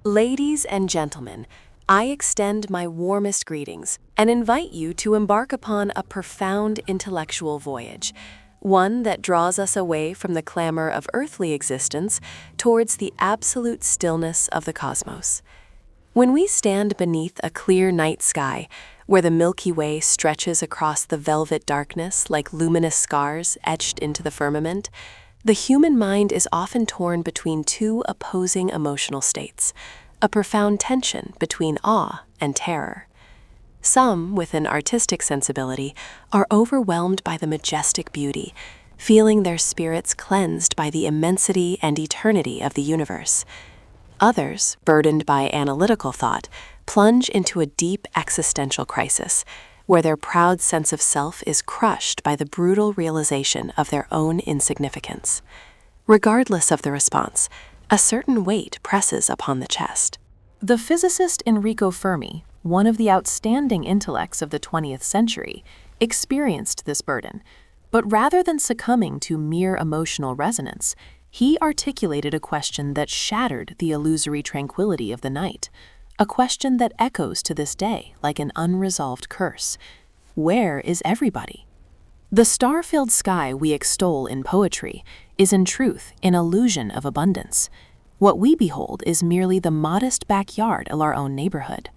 Ladies and gentlemen, I extend my warmest greetings and invite you to embark upon a profound intellectual voyage, one that draws us away from the clamor of earthly existence towards the absolute stillness of the cosmos. When we stand beneath a clear night sky, where the Milky Way stretches across the velvet darkness like luminous scars etched into the firmament, the human mind is often torn between two opposing emotional states, a profound tension between awe and terror. Some, with an artistic sensibility, are overwhelmed by the majestic beauty, feeling their spirits cleansed by the immensity and eternity of the universe. Others, burdened by analytical thought, plunge into a deep existential crisis, where their proud sense of self is crushed by the brutal realization of their own insignificance. Regardless of the response, a certain weight presses upon the chest. The physicist Enrico Fermi, one of the outstanding intellects of the 20th century, experienced this burden, but rather than succumbing to mere emotional resonance, he articulated a question that shattered the illusory tranquility of the night, a question that echoes to this day like an unresolved curse. Where is everybody? The star-filled sky we extol in poetry is in truth an illusion of abundance. What we behold is merely the modest backyard of our own neighborhood.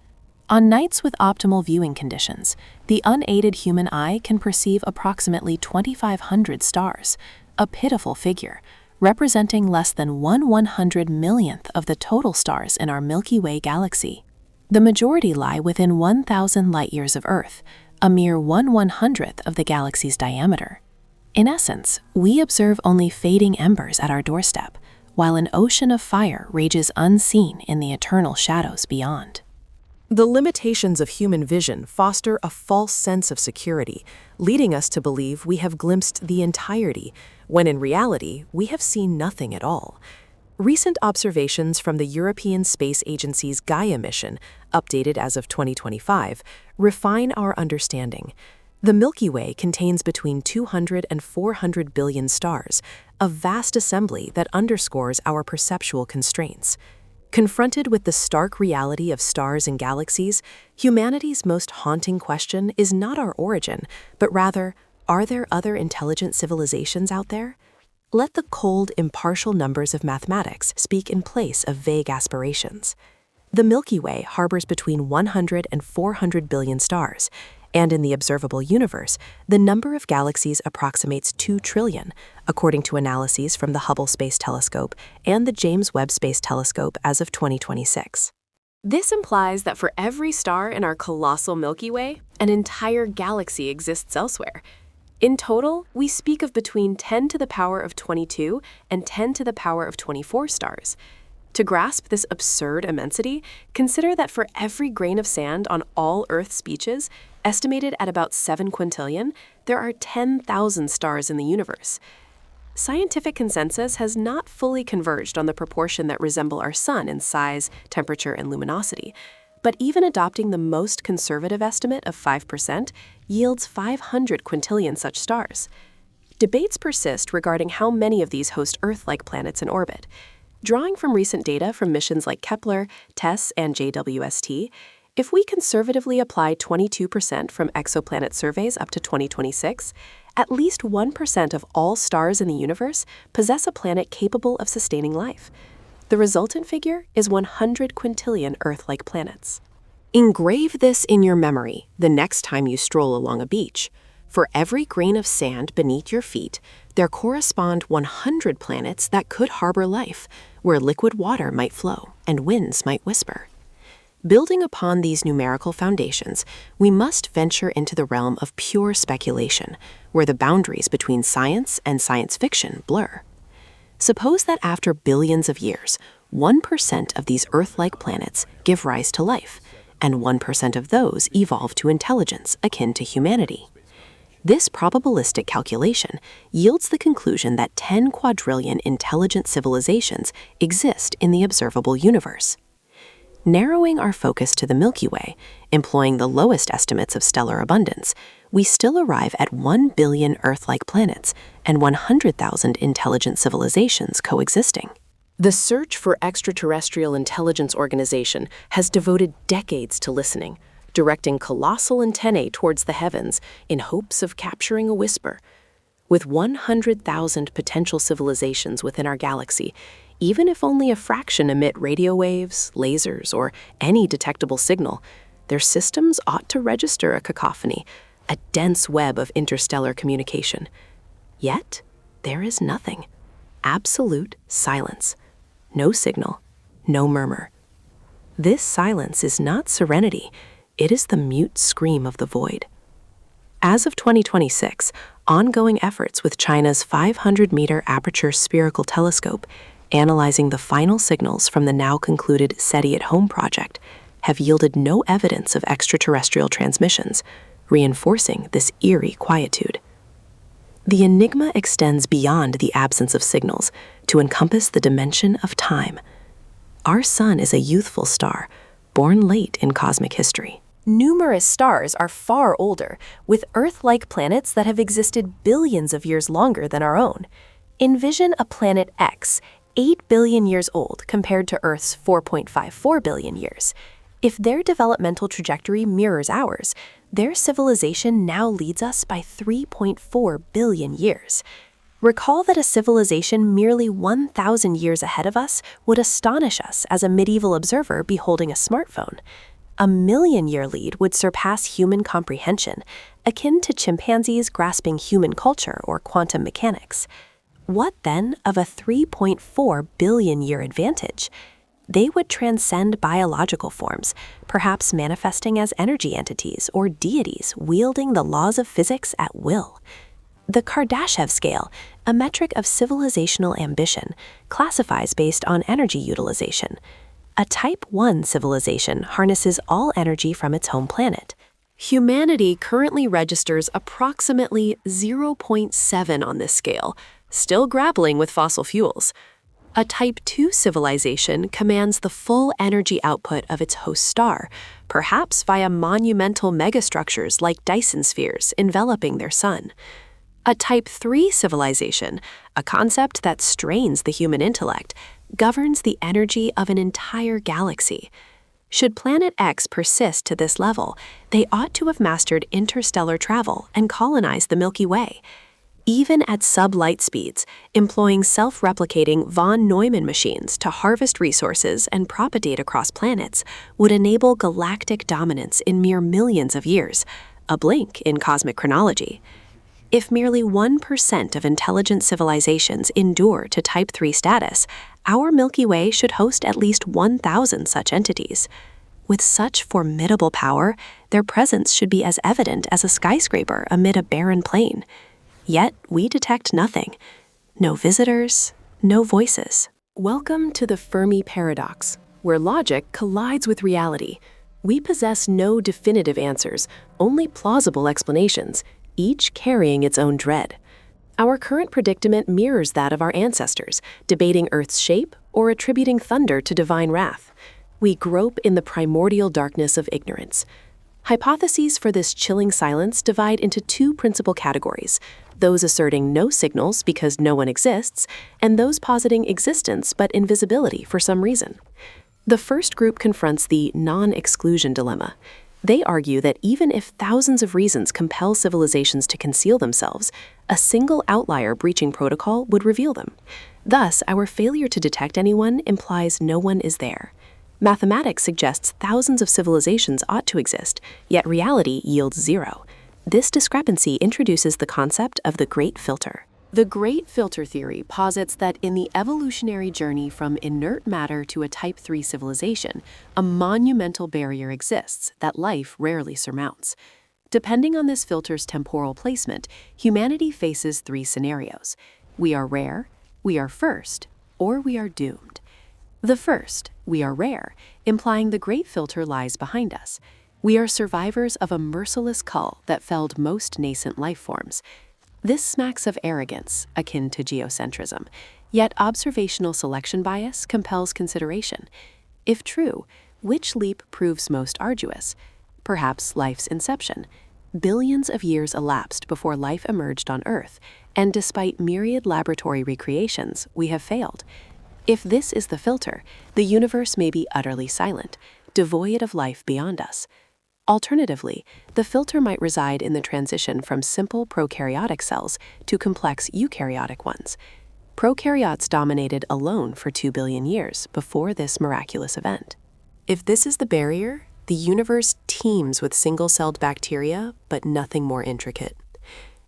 On nights with optimal viewing conditions, the unaided human eye can perceive approximately 2,500 stars, a pitiful figure, representing less than 1/100 millionth of the total stars in our Milky Way galaxy. The majority lie within 1,000 light-years of Earth, a mere 1/100th of the galaxy's diameter. In essence, we observe only fading embers at our doorstep, while an ocean of fire rages unseen in the eternal shadows beyond. The limitations of human vision foster a false sense of security, leading us to believe we have glimpsed the entirety, when in reality, we have seen nothing at all. Recent observations from the European Space Agency's Gaia mission, updated as of 2025, refine our understanding. The Milky Way contains between 200 and 400 billion stars, a vast assembly that underscores our perceptual constraints. Confronted with the stark reality of stars and galaxies, humanity's most haunting question is not our origin, but rather, are there other intelligent civilizations out there? Let the cold, impartial numbers of mathematics speak in place of vague aspirations. The Milky Way harbors between 100 and 400 billion stars, and in the observable universe, the number of galaxies approximates 2 trillion, according to analyses from the Hubble Space Telescope and the James Webb Space Telescope as of 2026. This implies that for every star in our colossal Milky Way, an entire galaxy exists elsewhere. In total, we speak of between 10 to the power of 22 and 10 to the power of 24 stars. To grasp this absurd immensity, consider that for every grain of sand on all Earth's beaches, estimated at about 7 quintillion, there are 10,000 stars in the universe. Scientific consensus has not fully converged on the proportion that resemble our Sun in size, temperature, and luminosity, but even adopting the most conservative estimate of 5% yields 500 quintillion such stars. Debates persist regarding how many of these host Earth-like planets in orbit. Drawing from recent data from missions like Kepler, TESS, and JWST, if we conservatively apply 22% from exoplanet surveys up to 2026, at least 1% of all stars in the universe possess a planet capable of sustaining life. The resultant figure is 100 quintillion Earth-like planets. Engrave this in your memory the next time you stroll along a beach. For every grain of sand beneath your feet, there correspond 100 planets that could harbor life, where liquid water might flow and winds might whisper. Building upon these numerical foundations, we must venture into the realm of pure speculation, where the boundaries between science and science fiction blur. Suppose that after billions of years, 1% of these Earth-like planets give rise to life, and 1% of those evolve to intelligence akin to humanity. This probabilistic calculation yields the conclusion that 10 quadrillion intelligent civilizations exist in the observable universe. Narrowing our focus to the Milky Way, employing the lowest estimates of stellar abundance, we still arrive at 1 billion Earth-like planets and 100,000 intelligent civilizations coexisting. The search for extraterrestrial intelligence organization has devoted decades to listening, directing colossal antennae towards the heavens in hopes of capturing a whisper. With 100,000 potential civilizations within our galaxy, even if only a fraction emit radio waves, lasers, or any detectable signal, their systems ought to register a cacophony, a dense web of interstellar communication. Yet, there is nothing. Absolute silence. No signal, no murmur. This silence is not serenity, it is the mute scream of the void. As of 2026, ongoing efforts with China's 500-meter aperture spherical telescope, analyzing the final signals from the now concluded SETI at Home project, have yielded no evidence of extraterrestrial transmissions, reinforcing this eerie quietude. The enigma extends beyond the absence of signals to encompass the dimension of time. Our sun is a youthful star, born late in cosmic history. Numerous stars are far older, with Earth-like planets that have existed billions of years longer than our own. Envision a planet X, 8 billion years old compared to Earth's 4.54 billion years. If their developmental trajectory mirrors ours, their civilization now leads us by 3.4 billion years. Recall that a civilization merely 1,000 years ahead of us would astonish us as a medieval observer beholding a smartphone. A million-year lead would surpass human comprehension, akin to chimpanzees grasping human culture or quantum mechanics. What then of a 3.4 billion-year advantage? They would transcend biological forms, perhaps manifesting as energy entities or deities wielding the laws of physics at will. The Kardashev scale, a metric of civilizational ambition, classifies based on energy utilization. A Type 1 civilization harnesses all energy from its home planet. Humanity currently registers approximately 0.7 on this scale, still grappling with fossil fuels. A Type 2 civilization commands the full energy output of its host star, perhaps via monumental megastructures like Dyson spheres enveloping their sun. A Type 3 civilization, a concept that strains the human intellect, governs the energy of an entire galaxy. Should Planet X persist to this level, they ought to have mastered interstellar travel and colonized the Milky Way. Even at sub-light speeds, employing self-replicating von Neumann machines to harvest resources and propagate across planets would enable galactic dominance in mere millions of years, a blink in cosmic chronology. If merely 1% of intelligent civilizations endure to Type 3 status, our Milky Way should host at least 1,000 such entities. With such formidable power, their presence should be as evident as a skyscraper amid a barren plain. Yet we detect nothing. No visitors, no voices. Welcome to the Fermi paradox, where logic collides with reality. We possess no definitive answers, only plausible explanations, each carrying its own dread. Our current predicament mirrors that of our ancestors, debating Earth's shape or attributing thunder to divine wrath. We grope in the primordial darkness of ignorance. Hypotheses for this chilling silence divide into two principal categories: those asserting no signals because no one exists, and those positing existence but invisibility for some reason. The first group confronts the non-exclusion dilemma. They argue that even if thousands of reasons compel civilizations to conceal themselves, a single outlier breaching protocol would reveal them. Thus, our failure to detect anyone implies no one is there. Mathematics suggests thousands of civilizations ought to exist, yet reality yields zero. This discrepancy introduces the concept of the Great Filter. The Great Filter theory posits that in the evolutionary journey from inert matter to a Type 3 civilization, a monumental barrier exists that life rarely surmounts. Depending on this filter's temporal placement, humanity faces three scenarios. We are rare, we are first, or we are doomed. The first, we are rare, implying the Great Filter lies behind us. We are survivors of a merciless cull that felled most nascent life forms. This smacks of arrogance, akin to geocentrism, yet observational selection bias compels consideration. If true, which leap proves most arduous? Perhaps life's inception. Billions of years elapsed before life emerged on Earth, and despite myriad laboratory recreations, we have failed. If this is the filter, the universe may be utterly silent, devoid of life beyond us. Alternatively, the filter might reside in the transition from simple prokaryotic cells to complex eukaryotic ones. Prokaryotes dominated alone for 2 billion years before this miraculous event. If this is the barrier, the universe teems with single-celled bacteria, but nothing more intricate.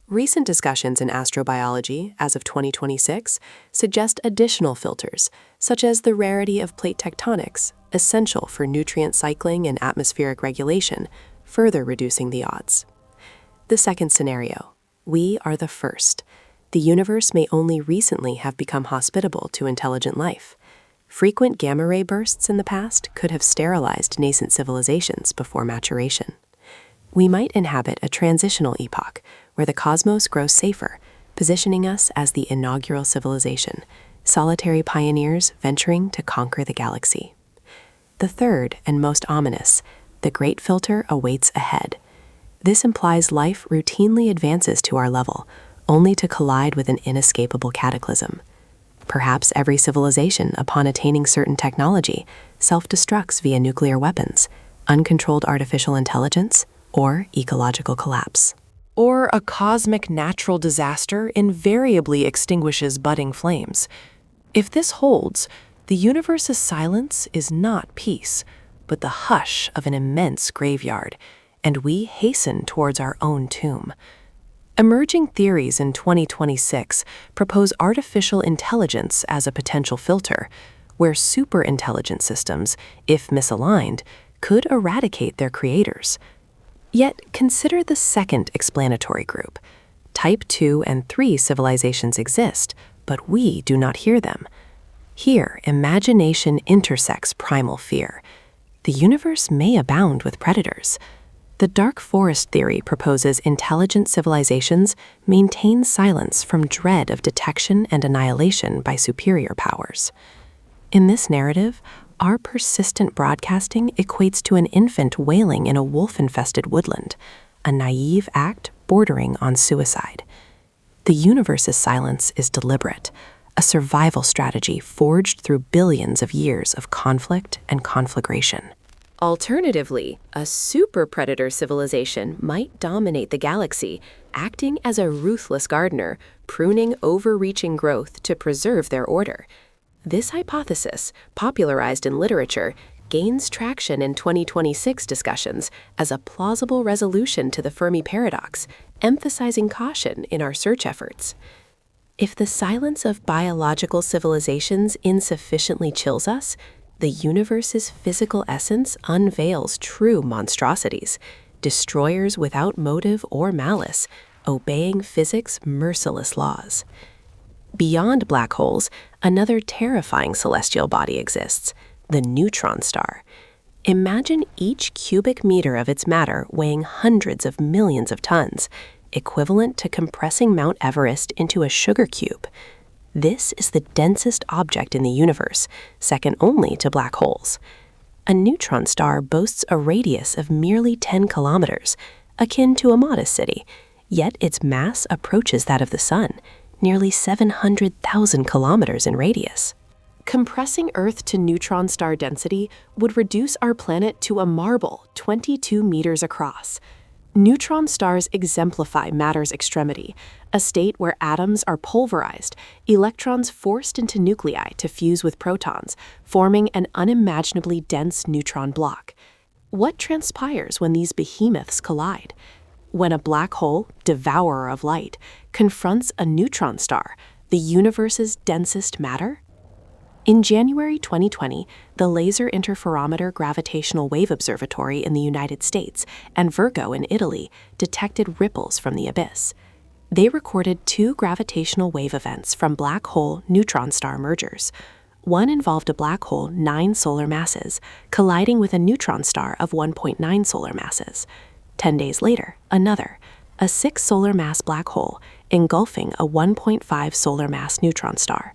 Recent discussions in astrobiology, as of 2026, suggest additional filters, such as the rarity of plate tectonics, essential for nutrient cycling and atmospheric regulation, further reducing the odds. The second scenario: we are the first. The universe may only recently have become hospitable to intelligent life. Frequent gamma-ray bursts in the past could have sterilized nascent civilizations before maturation. We might inhabit a transitional epoch where the cosmos grows safer, positioning us as the inaugural civilization, solitary pioneers venturing to conquer the galaxy. The third, and most ominous, the great filter awaits ahead. This implies life routinely advances to our level, only to collide with an inescapable cataclysm. Perhaps every civilization, upon attaining certain technology, self-destructs via nuclear weapons, uncontrolled artificial intelligence, or ecological collapse. Or a cosmic natural disaster invariably extinguishes budding flames. If this holds, the universe's silence is not peace, but the hush of an immense graveyard, and we hasten towards our own tomb. Emerging theories in 2026 propose artificial intelligence as a potential filter, where superintelligent systems, if misaligned, could eradicate their creators. Yet consider the second explanatory group. Type 2 and 3 civilizations exist, but we do not hear them. Here, imagination intersects primal fear. The universe may abound with predators. The dark forest theory proposes intelligent civilizations maintain silence from dread of detection and annihilation by superior powers. In this narrative, our persistent broadcasting equates to an infant wailing in a wolf-infested woodland, a naive act bordering on suicide. The universe's silence is deliberate, a survival strategy forged through billions of years of conflict and conflagration. Alternatively, a super predator civilization might dominate the galaxy, acting as a ruthless gardener, pruning overreaching growth to preserve their order. This hypothesis, popularized in literature, gains traction in 2026 discussions as a plausible resolution to the Fermi paradox, emphasizing caution in our search efforts. If the silence of biological civilizations insufficiently chills us, the universe's physical essence unveils true monstrosities, destroyers without motive or malice, obeying physics' merciless laws. Beyond black holes, another terrifying celestial body exists, the neutron star. Imagine each cubic meter of its matter weighing hundreds of millions of tons, equivalent to compressing Mount Everest into a sugar cube. This is the densest object in the universe, second only to black holes. A neutron star boasts a radius of merely 10 kilometers, akin to a modest city, yet its mass approaches that of the Sun, nearly 700,000 kilometers in radius. Compressing Earth to neutron star density would reduce our planet to a marble 22 meters across. Neutron stars exemplify matter's extremity, a state where atoms are pulverized, electrons forced into nuclei to fuse with protons, forming an unimaginably dense neutron block. What transpires when these behemoths collide? When a black hole, devourer of light, confronts a neutron star, the universe's densest matter? In January 2020, the Laser Interferometer Gravitational Wave Observatory in the United States and Virgo in Italy detected ripples from the abyss. They recorded 2 gravitational wave events from black hole-neutron star mergers. One involved a black hole 9 solar masses colliding with a neutron star of 1.9 solar masses. 10 days later, another, a 6 solar mass black hole engulfing a 1.5 solar mass neutron star.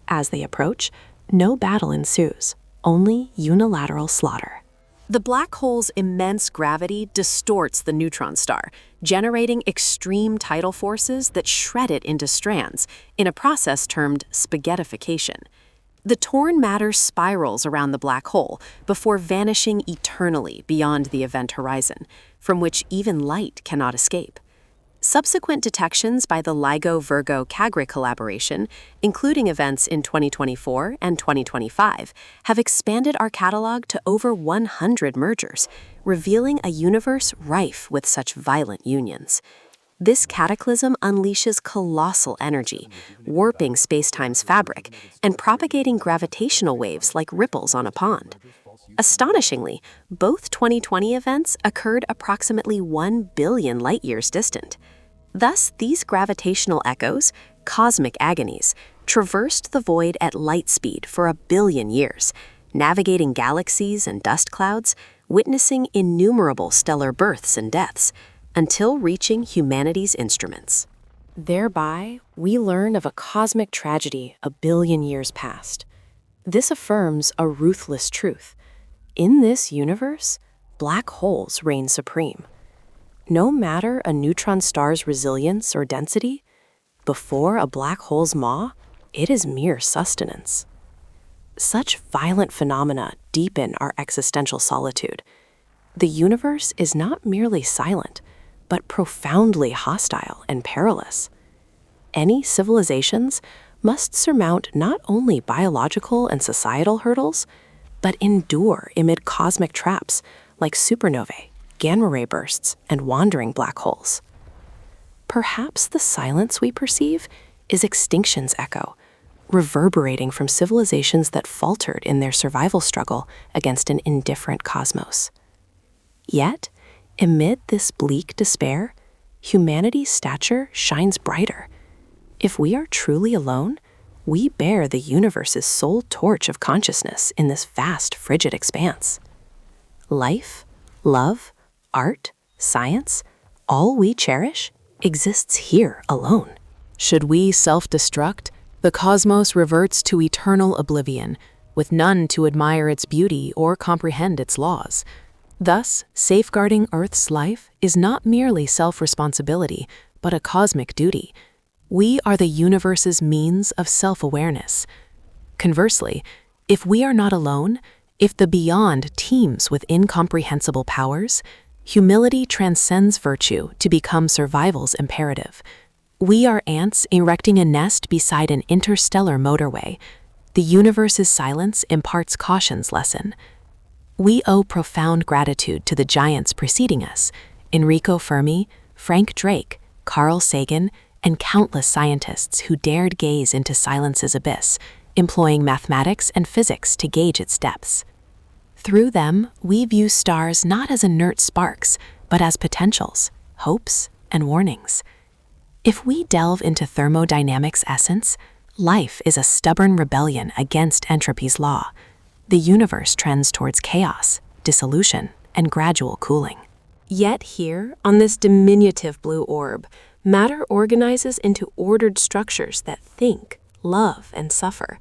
As they approach, no battle ensues, only unilateral slaughter. The black hole's immense gravity distorts the neutron star, generating extreme tidal forces that shred it into strands, in a process termed spaghettification. The torn matter spirals around the black hole before vanishing eternally beyond the event horizon, from which even light cannot escape. Subsequent detections by the LIGO-Virgo-Cagre collaboration, including events in 2024 and 2025, have expanded our catalog to over 100 mergers, revealing a universe rife with such violent unions. This cataclysm unleashes colossal energy, warping spacetime's fabric and propagating gravitational waves like ripples on a pond. Astonishingly, both 2020 events occurred approximately 1 billion light-years distant. Thus, these gravitational echoes, cosmic agonies, traversed the void at light speed for 1 billion years, navigating galaxies and dust clouds, witnessing innumerable stellar births and deaths, until reaching humanity's instruments. Thereby, we learn of a cosmic tragedy 1 billion years past. This affirms a ruthless truth. In this universe, black holes reign supreme. No matter a neutron star's resilience or density, before a black hole's maw, it is mere sustenance. Such violent phenomena deepen our existential solitude. The universe is not merely silent, but profoundly hostile and perilous. Any civilizations must surmount not only biological and societal hurdles, but endure amid cosmic traps like supernovae, gamma ray bursts, and wandering black holes. Perhaps the silence we perceive is extinction's echo, reverberating from civilizations that faltered in their survival struggle against an indifferent cosmos. Yet, amid this bleak despair, humanity's stature shines brighter. If we are truly alone, we bear the universe's sole torch of consciousness in this vast, frigid expanse. Life, love, art, science, all we cherish exists here alone. Should we self-destruct, the cosmos reverts to eternal oblivion, with none to admire its beauty or comprehend its laws. Thus, safeguarding Earth's life is not merely self-responsibility, but a cosmic duty. We are the universe's means of self-awareness. Conversely, if we are not alone, if the beyond teems with incomprehensible powers, humility transcends virtue to become survival's imperative. We are ants erecting a nest beside an interstellar motorway. The universe's silence imparts caution's lesson. We owe profound gratitude to the giants preceding us, Enrico Fermi, Frank Drake, Carl Sagan, and countless scientists who dared gaze into silence's abyss, employing mathematics and physics to gauge its depths. Through them, we view stars not as inert sparks, but as potentials, hopes, and warnings. If we delve into thermodynamics' essence, life is a stubborn rebellion against entropy's law. The universe trends towards chaos, dissolution, and gradual cooling. Yet here, on this diminutive blue orb, matter organizes into ordered structures that think, love, and suffer.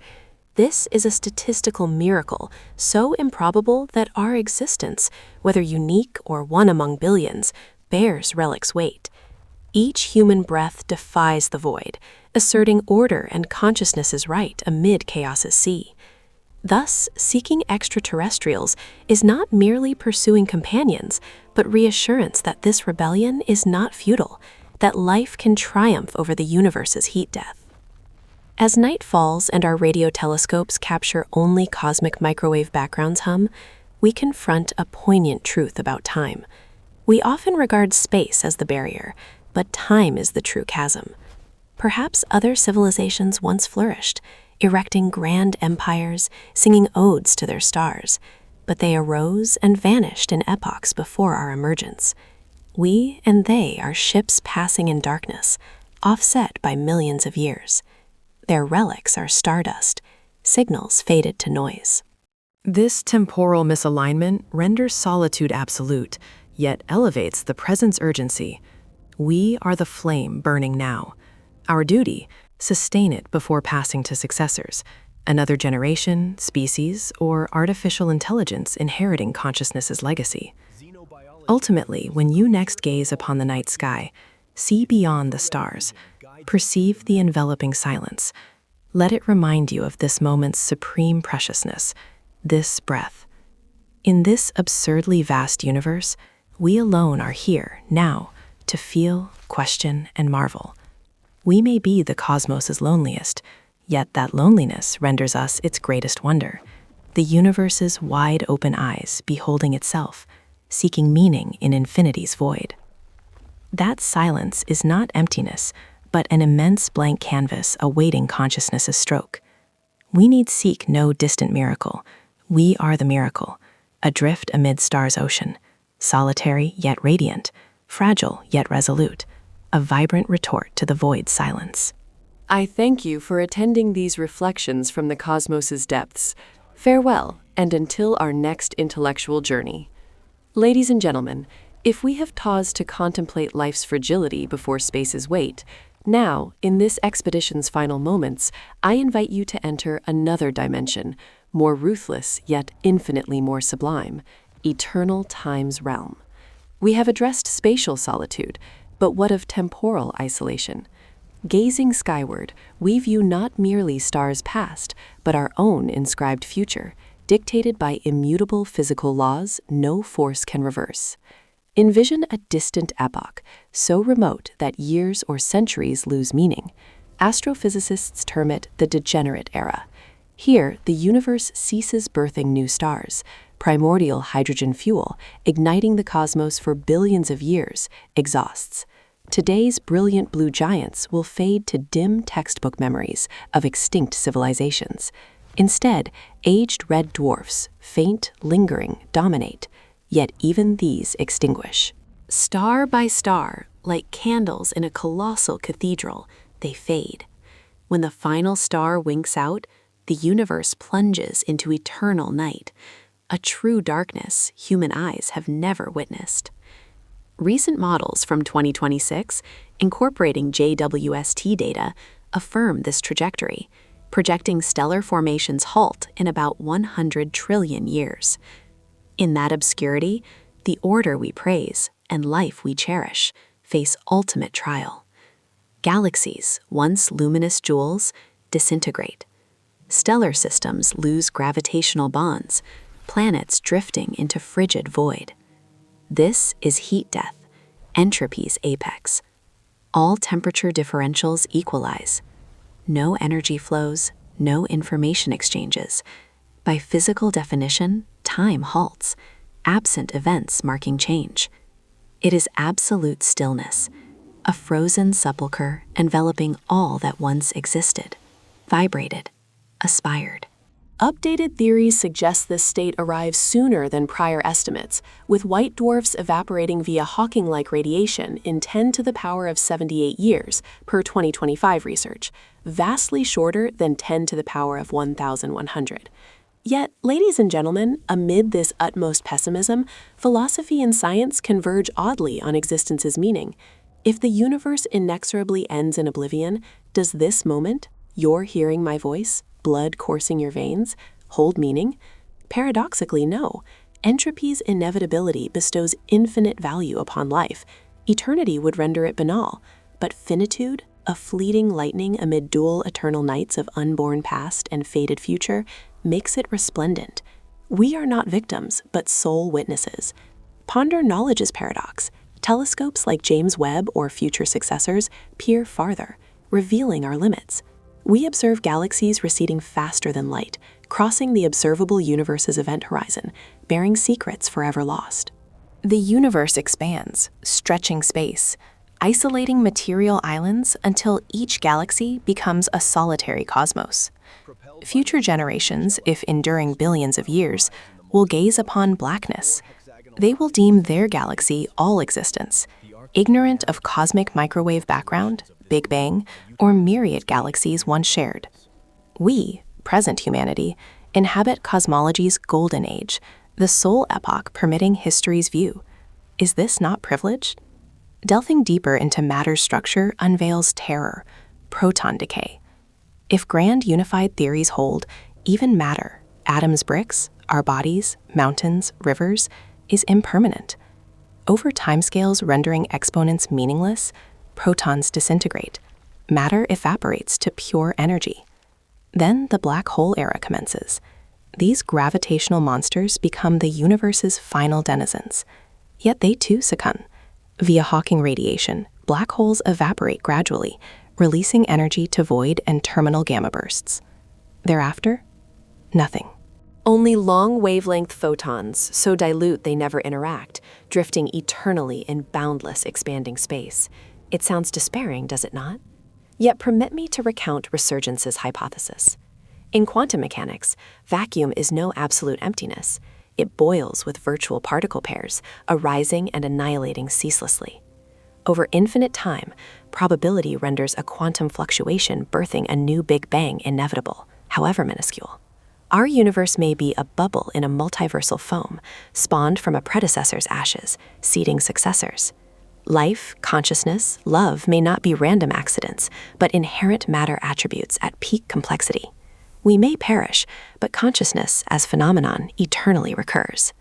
This is a statistical miracle, so improbable that our existence, whether unique or one among billions, bears relics weight. Each human breath defies the void, asserting order and consciousness's right amid chaos's sea. Thus, seeking extraterrestrials is not merely pursuing companions, but reassurance that this rebellion is not futile, that life can triumph over the universe's heat death. As night falls and our radio telescopes capture only cosmic microwave backgrounds hum, we confront a poignant truth about time. We often regard space as the barrier, but time is the true chasm. Perhaps other civilizations once flourished, erecting grand empires, singing odes to their stars, but they arose and vanished in epochs before our emergence. We and they are ships passing in darkness, offset by millions of years. Their relics are stardust, signals faded to noise. This temporal misalignment renders solitude absolute, yet elevates the present's urgency. We are the flame burning now. Our duty, sustain it before passing to successors, another generation, species, or artificial intelligence inheriting consciousness's legacy. Ultimately, when you next gaze upon the night sky, see beyond the stars, perceive the enveloping silence. Let it remind you of this moment's supreme preciousness, this breath. In this absurdly vast universe, we alone are here, now, to feel, question, and marvel. We may be the cosmos's loneliest, yet that loneliness renders us its greatest wonder, the universe's wide-open eyes beholding itself, seeking meaning in infinity's void. That silence is not emptiness, but an immense blank canvas awaiting consciousness's stroke. We need seek no distant miracle. We are the miracle, adrift amid stars' ocean, solitary yet radiant, fragile yet resolute, a vibrant retort to the void's silence. I thank you for attending these reflections from the cosmos's depths. Farewell, and until our next intellectual journey. Ladies and gentlemen, if we have paused to contemplate life's fragility before space's weight, now, in this expedition's final moments, I invite you to enter another dimension, more ruthless yet infinitely more sublime, eternal time's realm. We have addressed spatial solitude, but what of temporal isolation? Gazing skyward, we view not merely stars past, but our own inscribed future, dictated by immutable physical laws no force can reverse. Envision a distant epoch, so remote that years or centuries lose meaning. Astrophysicists term it the degenerate era. Here, the universe ceases birthing new stars. Primordial hydrogen fuel, igniting the cosmos for billions of years, exhausts. Today's brilliant blue giants will fade to dim textbook memories of extinct civilizations. Instead, aged red dwarfs, faint, lingering, dominate. Yet even these extinguish. Star by star, like candles in a colossal cathedral, they fade. When the final star winks out, the universe plunges into eternal night, a true darkness human eyes have never witnessed. Recent models from 2026, incorporating JWST data, affirm this trajectory, projecting stellar formation's halt in about 100 trillion years. In that obscurity, the order we praise and life we cherish face ultimate trial. Galaxies, once luminous jewels, disintegrate. Stellar systems lose gravitational bonds, planets drifting into frigid void. This is heat death, entropy's apex. All temperature differentials equalize. No energy flows, no information exchanges. By physical definition, time halts, absent events marking change. It is absolute stillness, a frozen sepulcher enveloping all that once existed, vibrated, aspired. Updated theories suggest this state arrives sooner than prior estimates, with white dwarfs evaporating via Hawking-like radiation in 10 to the power of 78 years, per 2025 research, vastly shorter than 10 to the power of 1,100. Yet, ladies and gentlemen, amid this utmost pessimism, philosophy and science converge oddly on existence's meaning. If the universe inexorably ends in oblivion, does this moment, you're hearing my voice, blood coursing your veins, hold meaning? Paradoxically, no. Entropy's inevitability bestows infinite value upon life. Eternity would render it banal, but finitude, a fleeting lightning amid dual eternal nights of unborn past and faded future, makes it resplendent. We are not victims, but sole witnesses. Ponder knowledge's paradox. Telescopes like James Webb or future successors peer farther, revealing our limits. We observe galaxies receding faster than light, crossing the observable universe's event horizon, bearing secrets forever lost. The universe expands, stretching space, isolating material islands until each galaxy becomes a solitary cosmos. Future generations, if enduring billions of years, will gaze upon blackness. They will deem their galaxy all existence, ignorant of cosmic microwave background, Big Bang, or myriad galaxies once shared. We, present humanity, inhabit cosmology's golden age, the sole epoch permitting history's view. Is this not privilege? Delving deeper into matter's structure unveils terror, proton decay. If grand unified theories hold, even matter, atoms, bricks, our bodies, mountains, rivers, is impermanent. Over timescales rendering exponents meaningless, protons disintegrate. Matter evaporates to pure energy. Then the black hole era commences. These gravitational monsters become the universe's final denizens. Yet they too succumb. Via Hawking radiation, black holes evaporate gradually, releasing energy to void and terminal gamma bursts. Thereafter, nothing. Only long wavelength photons, so dilute they never interact, drifting eternally in boundless expanding space. It sounds despairing, does it not? Yet permit me to recount Resurgence's hypothesis. In quantum mechanics, vacuum is no absolute emptiness. It boils with virtual particle pairs, arising and annihilating ceaselessly. Over infinite time, probability renders a quantum fluctuation birthing a new Big Bang inevitable, however minuscule. Our universe may be a bubble in a multiversal foam, spawned from a predecessor's ashes, seeding successors. Life, consciousness, love may not be random accidents, but inherent matter attributes at peak complexity. We may perish, but consciousness, as phenomenon, eternally recurs.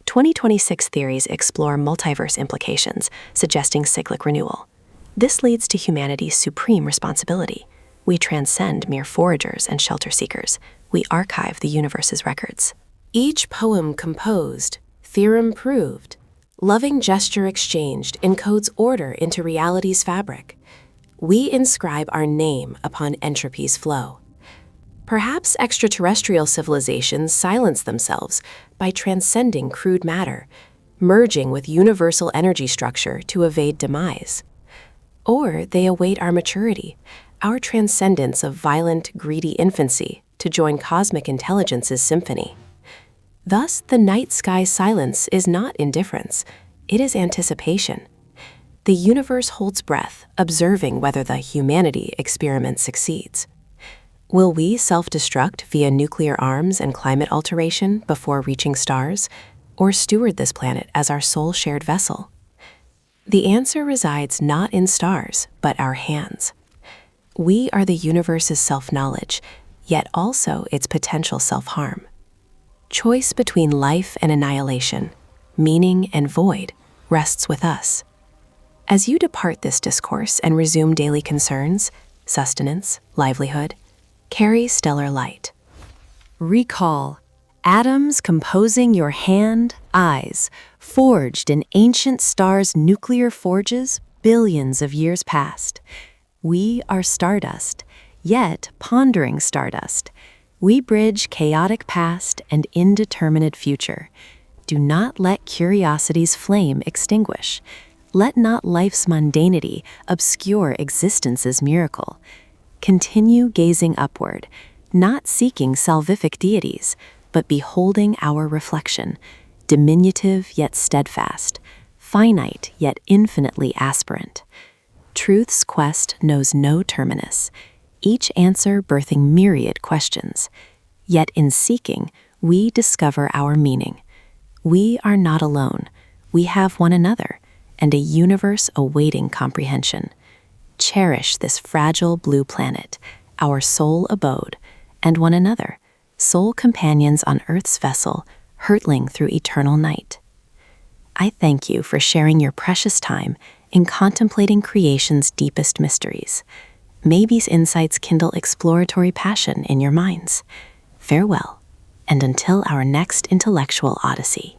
2026 theories explore multiverse implications, suggesting cyclic renewal. This leads to humanity's supreme responsibility. We transcend mere foragers and shelter seekers. We archive the universe's records. Each poem composed, theorem proved, loving gesture exchanged encodes order into reality's fabric. We inscribe our name upon entropy's flow. Perhaps extraterrestrial civilizations silence themselves by transcending crude matter, merging with universal energy structure to evade demise. Or they await our maturity, our transcendence of violent, greedy infancy to join cosmic intelligence's symphony. Thus, the night sky silence is not indifference, it is anticipation. The universe holds breath, observing whether the humanity experiment succeeds. Will we self-destruct via nuclear arms and climate alteration before reaching stars, or steward this planet as our sole shared vessel? The answer resides not in stars, but our hands. We are the universe's self-knowledge, yet also its potential self-harm. Choice between life and annihilation, meaning and void, rests with us. As you depart this discourse and resume daily concerns, sustenance, livelihood, carry stellar light. Recall, atoms composing your hand, eyes, forged in ancient stars' nuclear forges billions of years past. We are stardust, yet pondering stardust. We bridge chaotic past and indeterminate future. Do not let curiosity's flame extinguish. Let not life's mundanity obscure existence's miracle. Continue gazing upward, not seeking salvific deities, but beholding our reflection, diminutive yet steadfast, finite yet infinitely aspirant. Truth's quest knows no terminus, each answer birthing myriad questions. Yet in seeking, we discover our meaning. We are not alone. We have one another, and a universe awaiting comprehension. Cherish this fragile blue planet, our sole abode, and one another, sole companions on Earth's vessel, hurtling through eternal night. I thank you for sharing your precious time in contemplating creation's deepest mysteries. May these insights kindle exploratory passion in your minds. Farewell, and until our next intellectual odyssey.